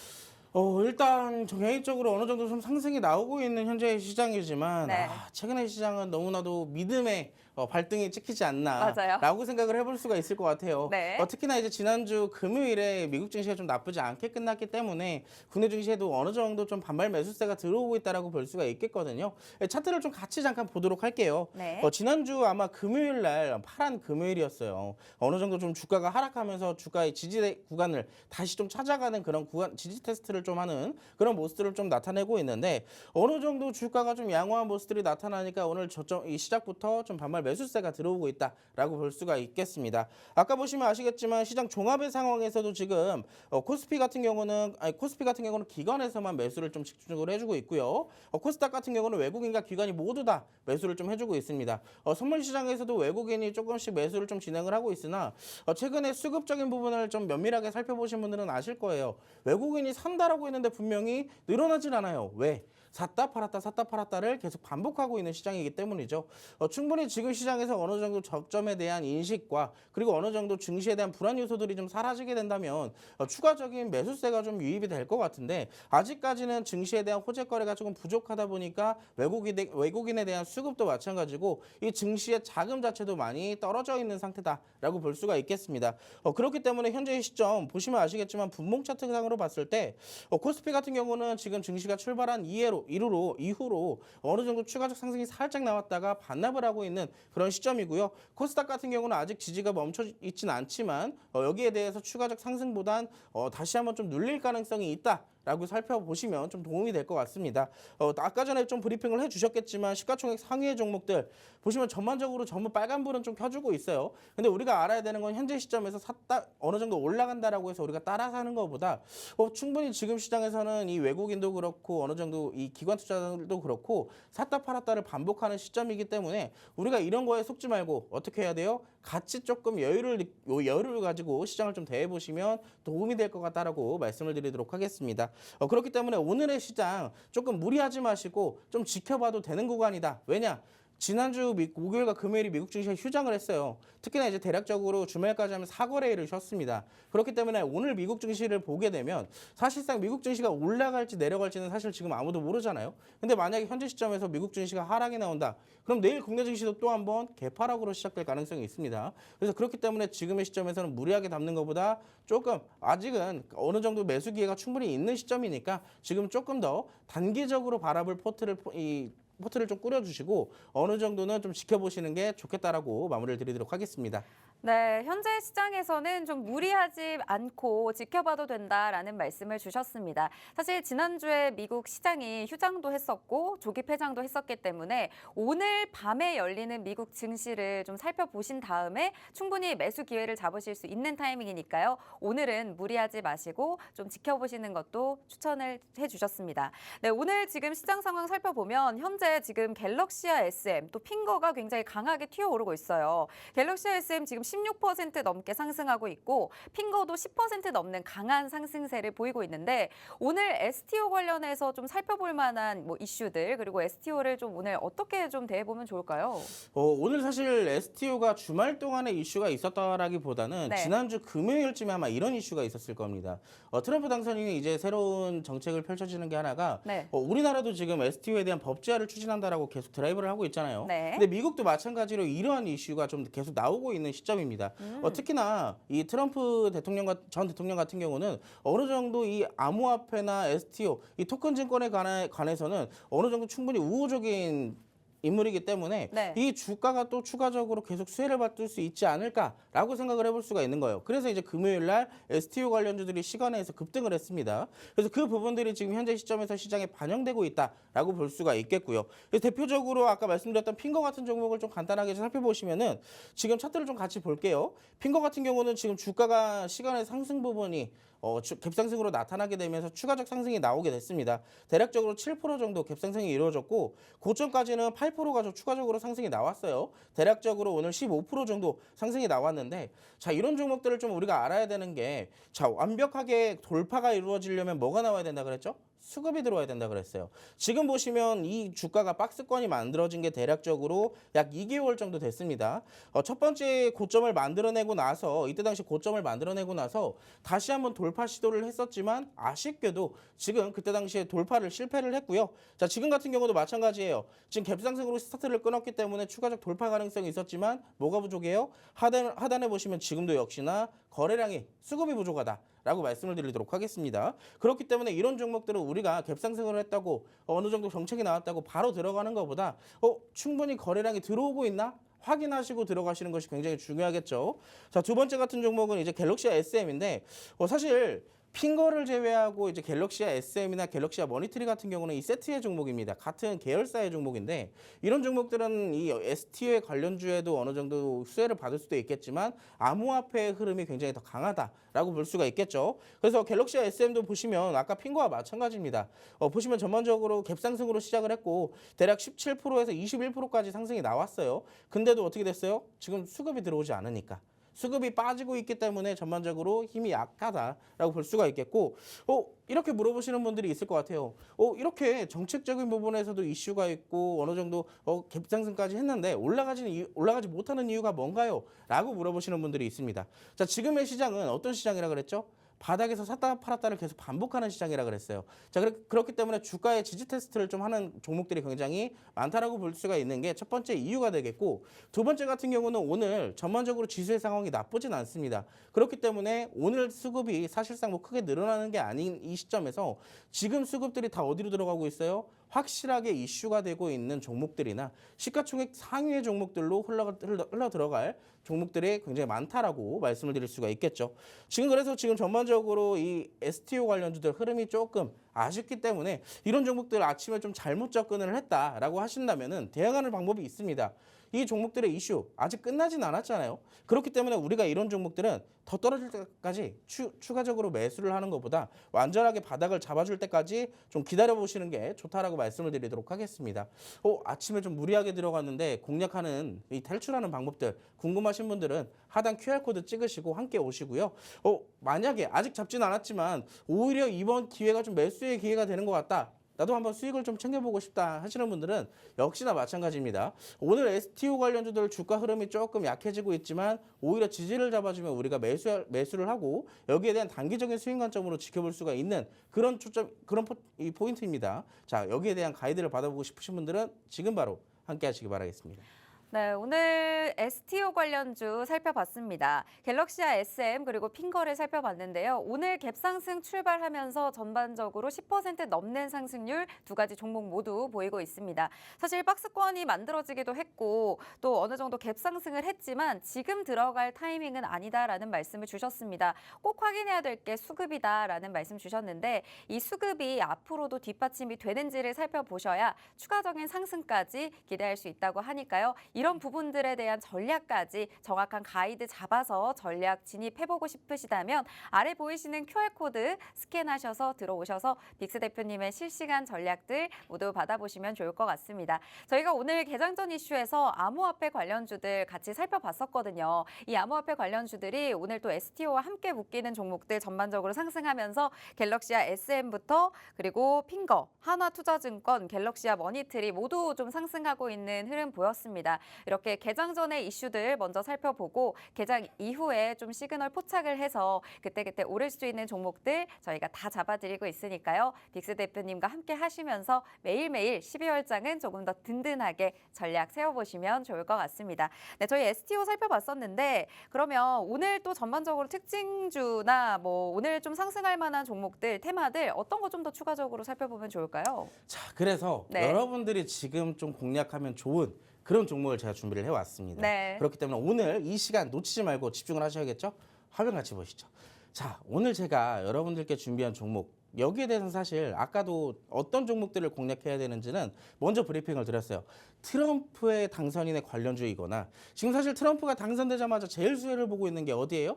일단 개인적으로 어느 정도 좀 상승이 나오고 있는 현재의 시장이지만 네. 최근의 시장은 너무나도 믿음의 발등이 찍히지 맞아요. 않나라고 생각을 해볼 수가 있을 것 같아요. 네. 특히나 이제 지난주 금요일에 미국 증시가 좀 나쁘지 않게 끝났기 때문에 국내 증시에도 어느 정도 좀 반발 매수세가 들어오고 있다라고 볼 수가 있겠거든요. 차트를 좀 같이 잠깐 보도록 할게요. 네. 지난주 아마 금요일 날 파란 금요일이었어요. 어느 정도 좀 주가가 하락하면서 주가의 지지 구간을 다시 좀 찾아가는 그런 구간 지지 테스트를 좀 하는 그런 모습들을 좀 나타내고 있는데 어느 정도 주가가 좀 양호한 모습들이 나타나니까 오늘 이 시작부터 좀 반발 매수세가 들어오고 있다라고 볼 수가 있겠습니다. 아까 보시면 아시겠지만 시장 종합의 상황에서도 지금 코스피 같은 경우는 기관에서만 매수를 좀 집중적으로 해주고 있고요. 코스닥 같은 경우는 외국인과 기관이 모두 다 매수를 좀 해주고 있습니다. 선물 시장에서도 외국인이 조금씩 매수를 좀 진행을 하고 있으나 최근에 수급적인 부분을 좀 면밀하게 살펴보신 분들은 아실 거예요. 외국인이 산다라고 했는데 분명히 늘어나진 않아요. 왜? 샀다 팔았다를 계속 반복하고 있는 시장이기 때문이죠. 충분히 지금 시장에서 어느 정도 저점에 대한 인식과 그리고 어느 정도 증시에 대한 불안 요소들이 좀 사라지게 된다면 추가적인 매수세가 좀 유입이 될 것 같은데 아직까지는 증시에 대한 호재거래가 조금 부족하다 보니까 외국인에 대한 수급도 마찬가지고 이 증시의 자금 자체도 많이 떨어져 있는 상태다라고 볼 수가 있겠습니다. 그렇기 때문에 현재의 시점 보시면 아시겠지만 분봉 차트상으로 봤을 때 코스피 같은 경우는 지금 증시가 출발한 이해로 이후로 어느 정도 추가적 상승이 살짝 나왔다가 반납을 하고 있는 그런 시점이고요. 코스닥 같은 경우는 아직 지지가 멈춰 있진 않지만 여기에 대해서 추가적 상승보단 다시 한번 좀 눌릴 가능성이 있다. 라고 살펴보시면 좀 도움이 될 것 같습니다. 아까 전에 좀 브리핑을 해주셨겠지만 시가총액 상위의 종목들 보시면 전반적으로 전부 빨간불은 좀 켜주고 있어요. 근데 우리가 알아야 되는 건 현재 시점에서 샀다 어느 정도 올라간다라고 해서 우리가 따라 사는 것보다 충분히 지금 시장에서는 이 외국인도 그렇고 어느 정도 이 기관 투자자들도 그렇고 샀다 팔았다를 반복하는 시점이기 때문에 우리가 이런 거에 속지 말고 어떻게 해야 돼요? 같이 조금 여유를 가지고 시장을 좀 대해보시면 도움이 될 것 같다라고 말씀을 드리도록 하겠습니다. 그렇기 때문에 오늘의 시장 조금 무리하지 마시고 좀 지켜봐도 되는 구간이다. 왜냐? 지난주 목요일과 금요일이 미국 증시가 휴장을 했어요. 특히나 이제 대략적으로 주말까지 하면 4거래일을 쉬었습니다. 그렇기 때문에 오늘 미국 증시를 보게 되면 사실상 미국 증시가 올라갈지 내려갈지는 사실 지금 아무도 모르잖아요. 근데 만약에 현재 시점에서 미국 증시가 하락이 나온다. 그럼 내일 국내 증시도 또 한번 개파락으로 시작될 가능성이 있습니다. 그래서 그렇기 때문에 지금의 시점에서는 무리하게 담는 것보다 조금 아직은 어느 정도 매수 기회가 충분히 있는 시점이니까 지금 조금 더 단기적으로 바라볼 포트를 좀 꾸려주시고 어느 정도는 좀 지켜보시는 게 좋겠다라고 마무리를 드리도록 하겠습니다. 네, 현재 시장에서는 좀 무리하지 않고 지켜봐도 된다라는 말씀을 주셨습니다. 사실 지난주에 미국 시장이 휴장도 했었고 조기 폐장도 했었기 때문에 오늘 밤에 열리는 미국 증시를 좀 살펴보신 다음에 충분히 매수 기회를 잡으실 수 있는 타이밍이니까요. 오늘은 무리하지 마시고 좀 지켜보시는 것도 추천을 해주셨습니다. 네, 오늘 지금 시장 상황 살펴보면 현재 지금 갤럭시와 SM 또 핑거가 굉장히 강하게 튀어오르고 있어요. 갤럭시와 SM 지금 16% 넘게 상승하고 있고 핑거도 10% 넘는 강한 상승세를 보이고 있는데 오늘 STO 관련해서 좀 살펴볼 만한 이슈들 그리고 STO를 좀 오늘 어떻게 좀 대해보면 좋을까요? 오늘 사실 STO가 주말 동안에 이슈가 있었다라기보다는 네. 지난주 금요일쯤에 아마 이런 이슈가 있었을 겁니다. 트럼프 당선인이 이제 새로운 정책을 펼쳐지는 게 하나가 네. 우리나라도 지금 STO에 대한 법 제화를 추진한다라고 계속 드라이브를 하고 있잖아요. 네. 근데 미국도 마찬가지로 이러한 이슈가 좀 계속 나오고 있는 시점입니다. 특히나 이 트럼프 전 대통령 같은 경우는 어느 정도 이 암호화폐나 STO, 이 토큰 증권에 관해서는 어느 정도 충분히 우호적인 인물이기 때문에 네. 이 주가가 또 추가적으로 계속 수혜를 받을 수 있지 않을까라고 생각을 해볼 수가 있는 거예요. 그래서 이제 금요일 날 STO 관련주들이 시간에서 급등을 했습니다. 그래서 그 부분들이 지금 현재 시점에서 시장에 반영되고 있다라고 볼 수가 있겠고요. 그래서 대표적으로 아까 말씀드렸던 핑거 같은 종목을 좀 간단하게 살펴보시면은 지금 차트를 좀 같이 볼게요. 핑거 같은 경우는 지금 주가가 시간의 상승 부분이 갭상승으로 나타나게 되면서 추가적 상승이 나오게 됐습니다. 대략적으로 7% 정도 갭상승이 이루어졌고 고점까지는 8%가 좀 추가적으로 상승이 나왔어요. 대략적으로 오늘 15% 정도 상승이 나왔는데 자 이런 종목들을 좀 우리가 알아야 되는 게 자 완벽하게 돌파가 이루어지려면 뭐가 나와야 된다 그랬죠? 수급이 들어와야 된다 그랬어요. 지금 보시면 이 주가가 박스권이 만들어진 게 대략적으로 약 2개월 정도 됐습니다. 첫 번째 고점을 만들어내고 나서 이때 당시 고점을 만들어내고 나서 다시 한번 돌파 시도를 했었지만 아쉽게도 지금 그때 당시에 돌파를 실패를 했고요. 자 지금 같은 경우도 마찬가지예요. 지금 갭상승으로 스타트를 끊었기 때문에 추가적 돌파 가능성이 있었지만 뭐가 부족해요? 하단에 보시면 지금도 역시나 거래량이 수급이 부족하다라고 말씀을 드리도록 하겠습니다. 그렇기 때문에 이런 종목들은 우리가 갭상승을 했다고 어느 정도 정책이 나왔다고 바로 들어가는 것보다 충분히 거래량이 들어오고 있나? 확인하시고 들어가시는 것이 굉장히 중요하겠죠. 자, 두 번째 같은 종목은 이제 갤럭시와 SM인데 사실 핑거를 제외하고 이제 갤럭시와 SM이나 갤럭시와 머니트리 같은 경우는 이 세트의 종목입니다. 같은 계열사의 종목인데 이런 종목들은 이 STO의 관련주에도 어느 정도 수혜를 받을 수도 있겠지만 암호화폐의 흐름이 굉장히 더 강하다라고 볼 수가 있겠죠. 그래서 갤럭시와 SM도 보시면 아까 핑거와 마찬가지입니다. 보시면 전반적으로 갭상승으로 시작을 했고 대략 17%에서 21%까지 상승이 나왔어요. 근데도 어떻게 됐어요? 지금 수급이 들어오지 않으니까. 수급이 빠지고 있기 때문에 전반적으로 힘이 약하다라고 볼 수가 있겠고 이렇게 물어보시는 분들이 있을 것 같아요. 이렇게 정책적인 부분에서도 이슈가 있고 어느 정도 갭상승까지 했는데 올라가지 못하는 이유가 뭔가요? 라고 물어보시는 분들이 있습니다. 자, 지금의 시장은 어떤 시장이라 그랬죠? 바닥에서 샀다 팔았다를 계속 반복하는 시장이라 그랬어요. 자, 그렇기 때문에 주가의 지지 테스트를 좀 하는 종목들이 굉장히 많다라고 볼 수가 있는 게 첫 번째 이유가 되겠고 두 번째 같은 경우는 오늘 전반적으로 지수의 상황이 나쁘진 않습니다. 그렇기 때문에 오늘 수급이 사실상 크게 늘어나는 게 아닌 이 시점에서 지금 수급들이 다 어디로 들어가고 있어요? 확실하게 이슈가 되고 있는 종목들이나 시가총액 상위의 종목들로 흘러 들어갈 종목들이 굉장히 많다라고 말씀을 드릴 수가 있겠죠. 그래서 지금 전반적으로 이 STO 관련주들 흐름이 조금 아쉽기 때문에 이런 종목들 아침에 좀 잘못 접근을 했다라고 하신다면은 대응하는 방법이 있습니다. 이 종목들의 이슈 아직 끝나진 않았잖아요. 그렇기 때문에 우리가 이런 종목들은 더 떨어질 때까지 추가적으로 매수를 하는 것보다 완전하게 바닥을 잡아줄 때까지 좀 기다려보시는 게 좋다라고 말씀을 드리도록 하겠습니다. 아침에 좀 무리하게 들어갔는데 공략하는 이 탈출하는 방법들 궁금하신 분들은 하단 QR코드 찍으시고 함께 오시고요. 만약에 아직 잡진 않았지만 오히려 이번 기회가 좀 매수의 기회가 되는 것 같다. 나도 한번 수익을 좀 챙겨보고 싶다 하시는 분들은 역시나 마찬가지입니다. 오늘 STO 관련주들 주가 흐름이 조금 약해지고 있지만 오히려 지지를 잡아주면 우리가 매수를 하고 여기에 대한 단기적인 수익 관점으로 지켜볼 수가 있는 그런 이 포인트입니다. 자, 여기에 대한 가이드를 받아보고 싶으신 분들은 지금 바로 함께 하시기 바라겠습니다. 네, 오늘 STO 관련주 살펴봤습니다. 갤럭시아 SM 그리고 핑거를 살펴봤는데요. 오늘 갭상승 출발하면서 전반적으로 10% 넘는 상승률 두 가지 종목 모두 보이고 있습니다. 사실 박스권이 만들어지기도 했고 또 어느 정도 갭상승을 했지만 지금 들어갈 타이밍은 아니다라는 말씀을 주셨습니다. 꼭 확인해야 될 게 수급이다라는 말씀 주셨는데 이 수급이 앞으로도 뒷받침이 되는지를 살펴보셔야 추가적인 상승까지 기대할 수 있다고 하니까요. 이런 부분들에 대한 전략까지 정확한 가이드 잡아서 전략 진입해보고 싶으시다면 아래 보이시는 QR코드 스캔하셔서 들어오셔서 빅스 대표님의 실시간 전략들 모두 받아보시면 좋을 것 같습니다. 저희가 오늘 개장전 이슈에서 암호화폐 관련주들 같이 살펴봤었거든요. 이 암호화폐 관련주들이 오늘 또 STO와 함께 묶이는 종목들 전반적으로 상승하면서 갤럭시아 SM부터 그리고 핑거, 한화투자증권, 갤럭시아 머니트리 모두 좀 상승하고 있는 흐름 보였습니다. 이렇게 개장 전의 이슈들 먼저 살펴보고 개장 이후에 좀 시그널 포착을 해서 그때그때 오를 수 있는 종목들 저희가 다 잡아드리고 있으니까요. 빅스 대표님과 함께 하시면서 매일매일 12월장은 조금 더 든든하게 전략 세워보시면 좋을 것 같습니다. 네, 저희 STO 살펴봤었는데 그러면 오늘 또 전반적으로 특징주나 뭐 오늘 좀 상승할 만한 종목들, 테마들 어떤 거 좀 더 추가적으로 살펴보면 좋을까요? 자, 그래서 네. 여러분들이 지금 좀 공략하면 좋은 그런 종목을 제가 준비를 해왔습니다. 네. 그렇기 때문에 오늘 이 시간 놓치지 말고 집중을 하셔야겠죠? 화면 같이 보시죠. 자, 오늘 제가 여러분들께 준비한 종목 여기에 대해서는 사실 아까도 어떤 종목들을 공략해야 되는지는 먼저 브리핑을 드렸어요. 트럼프의 당선인의 관련주이거나 지금 사실 트럼프가 당선되자마자 제일 수혜를 보고 있는 게 어디예요?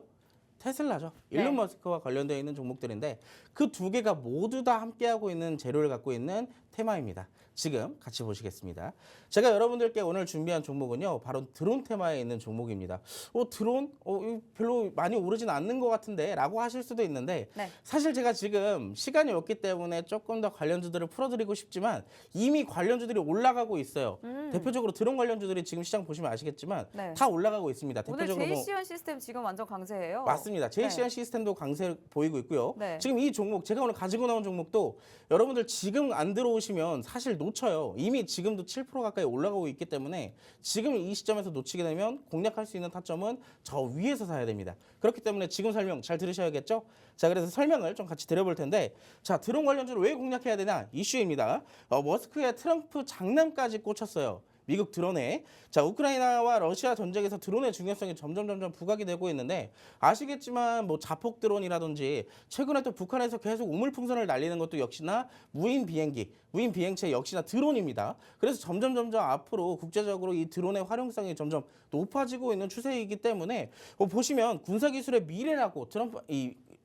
테슬라죠. 네. 일론 머스크와 관련되어 있는 종목들인데 그 두 개가 모두 다 함께하고 있는 재료를 갖고 있는 테마입니다. 지금 같이 보시겠습니다. 제가 여러분들께 오늘 준비한 종목은요. 바로 드론 테마에 있는 종목입니다. 드론? 이거 별로 많이 오르진 않는 것 같은데 라고 하실 수도 있는데 네. 사실 제가 지금 시간이 없기 때문에 조금 더 관련주들을 풀어드리고 싶지만 이미 관련주들이 올라가고 있어요. 대표적으로 드론 관련주들이 지금 시장 보시면 아시겠지만 네. 다 올라가고 있습니다. 오늘 대표적으로 제이시언 시스템 지금 완전 강세예요. 맞습니다. 제이시언 시스템도 강세 보이고 있고요. 네. 지금 이 종목 제가 오늘 가지고 나온 종목도 여러분들 지금 안 들어오시면 사실 놓쳐요. 이미 지금도 7% 가까이 올라가고 있기 때문에 지금 이 시점에서 놓치게 되면 공략할 수 있는 타점은 저 위에서 사야 됩니다. 그렇기 때문에 지금 설명 잘 들으셔야겠죠? 자, 그래서 설명을 좀 같이 드려볼 텐데 자, 드론 관련주를 왜 공략해야 되냐? 이슈입니다. 머스크의 트럼프 장남까지 꽂혔어요. 미국 드론에 자 우크라이나와 러시아 전쟁에서 드론의 중요성이 점점 부각이 되고 있는데 아시겠지만 뭐 자폭 드론이라든지 최근에 또 북한에서 계속 우물풍선을 날리는 것도 역시나 무인 비행기, 무인 비행체 역시나 드론입니다. 그래서 점점 앞으로 국제적으로 이 드론의 활용성이 점점 높아지고 있는 추세이기 때문에 보시면 군사기술의 미래라고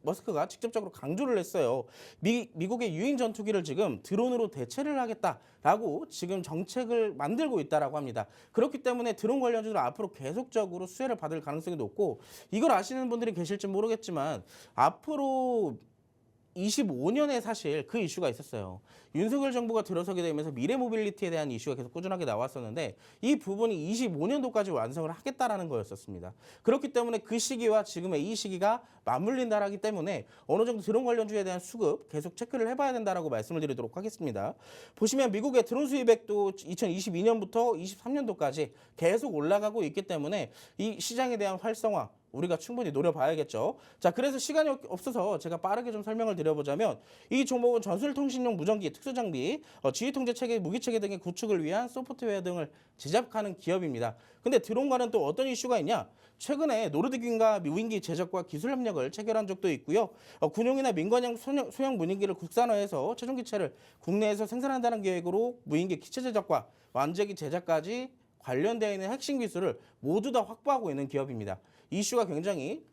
머스크가 직접적으로 강조를 했어요. 미국의 유인 전투기를 지금 드론으로 대체를 하겠다라고 지금 정책을 만들고 있다라고 합니다. 그렇기 때문에 드론 관련주들 앞으로 계속적으로 수혜를 받을 가능성이 높고 이걸 아시는 분들이 계실지 모르겠지만 앞으로 25년에 사실 그 이슈가 있었어요. 윤석열 정부가 들어서게 되면서 미래 모빌리티에 대한 이슈가 계속 꾸준하게 나왔었는데 이 부분이 25년도까지 완성을 하겠다라는 거였었습니다. 그렇기 때문에 그 시기와 지금의 이 시기가 맞물린다라기 때문에 어느 정도 드론 관련주에 대한 수급 계속 체크를 해봐야 된다라고 말씀을 드리도록 하겠습니다. 보시면 미국의 드론 수입액도 2022년부터 23년도까지 계속 올라가고 있기 때문에 이 시장에 대한 활성화 우리가 충분히 노려봐야겠죠. 자, 그래서 시간이 없어서 제가 빠르게 좀 설명을 드려보자면 이 종목은 전술통신용 무전기, 특수장비, 지휘통제체계, 무기체계 등의 구축을 위한 소프트웨어 등을 제작하는 기업입니다. 근데 드론과는 또 어떤 이슈가 있냐? 최근에 노르드균과 무인기 제작과 기술 협력을 체결한 적도 있고요. 군용이나 민간형 소형 무인기를 국산화해서 최종 기체를 국내에서 생산한다는 계획으로 무인기 기체 제작과 완제기 제작까지 관련되어 있는 핵심 기술을 모두 다 확보하고 있는 기업입니다. 이슈가 굉장히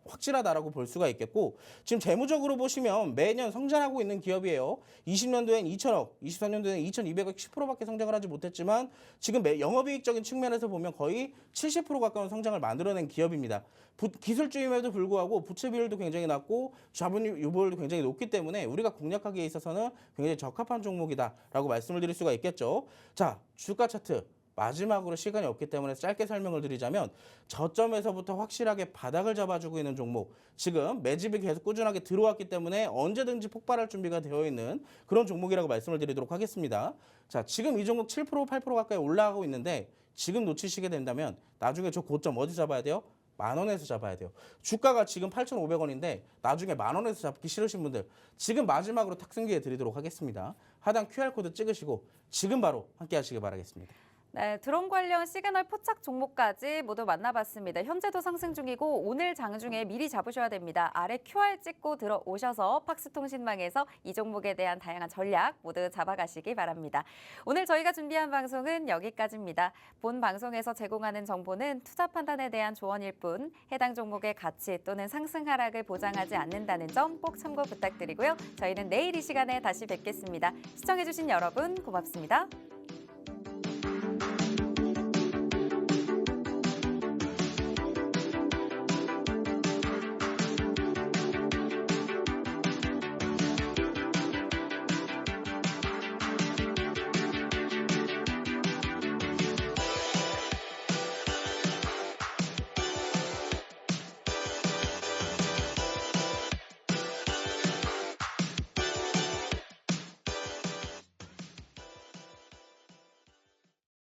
확실하다라고 볼 수가 있겠고 지금 재무적으로 보시면 매년 성장하고 있는 기업이에요. 20년도엔 2천억, 24년도엔 2,200억 10%밖에 성장을 하지 못했지만 지금 영업이익적인 측면에서 보면 거의 70% 가까운 성장을 만들어낸 기업입니다. 기술주임에도 불구하고 부채 비율도 굉장히 낮고 자본 유보율도 굉장히 높기 때문에 우리가 공략하기에 있어서는 굉장히 적합한 종목이다라고 말씀을 드릴 수가 있겠죠. 자, 주가 차트. 마지막으로 시간이 없기 때문에 짧게 설명을 드리자면 저점에서부터 확실하게 바닥을 잡아주고 있는 종목, 지금 매집이 계속 꾸준하게 들어왔기 때문에 언제든지 폭발할 준비가 되어 있는 그런 종목이라고 말씀을 드리도록 하겠습니다. 자, 지금 이 종목 7%, 8% 가까이 올라가고 있는데 지금 놓치시게 된다면 나중에 저 고점 어디 잡아야 돼요? 10,000원에서 잡아야 돼요. 주가가 지금 8,500원인데 나중에 10,000원에서 잡기 싫으신 분들 지금 마지막으로 탁승기회 드리도록 하겠습니다. 하단 QR코드 찍으시고 지금 바로 함께 하시기 바라겠습니다. 네, 드론 관련 시그널 포착 종목까지 모두 만나봤습니다. 현재도 상승 중이고 오늘 장중에 미리 잡으셔야 됩니다. 아래 QR 찍고 들어오셔서 팍스통신망에서 이 종목에 대한 다양한 전략 모두 잡아가시기 바랍니다. 오늘 저희가 준비한 방송은 여기까지입니다. 본 방송에서 제공하는 정보는 투자 판단에 대한 조언일 뿐 해당 종목의 가치 또는 상승 하락을 보장하지 않는다는 점 꼭 참고 부탁드리고요. 저희는 내일 이 시간에 다시 뵙겠습니다. 시청해주신 여러분 고맙습니다.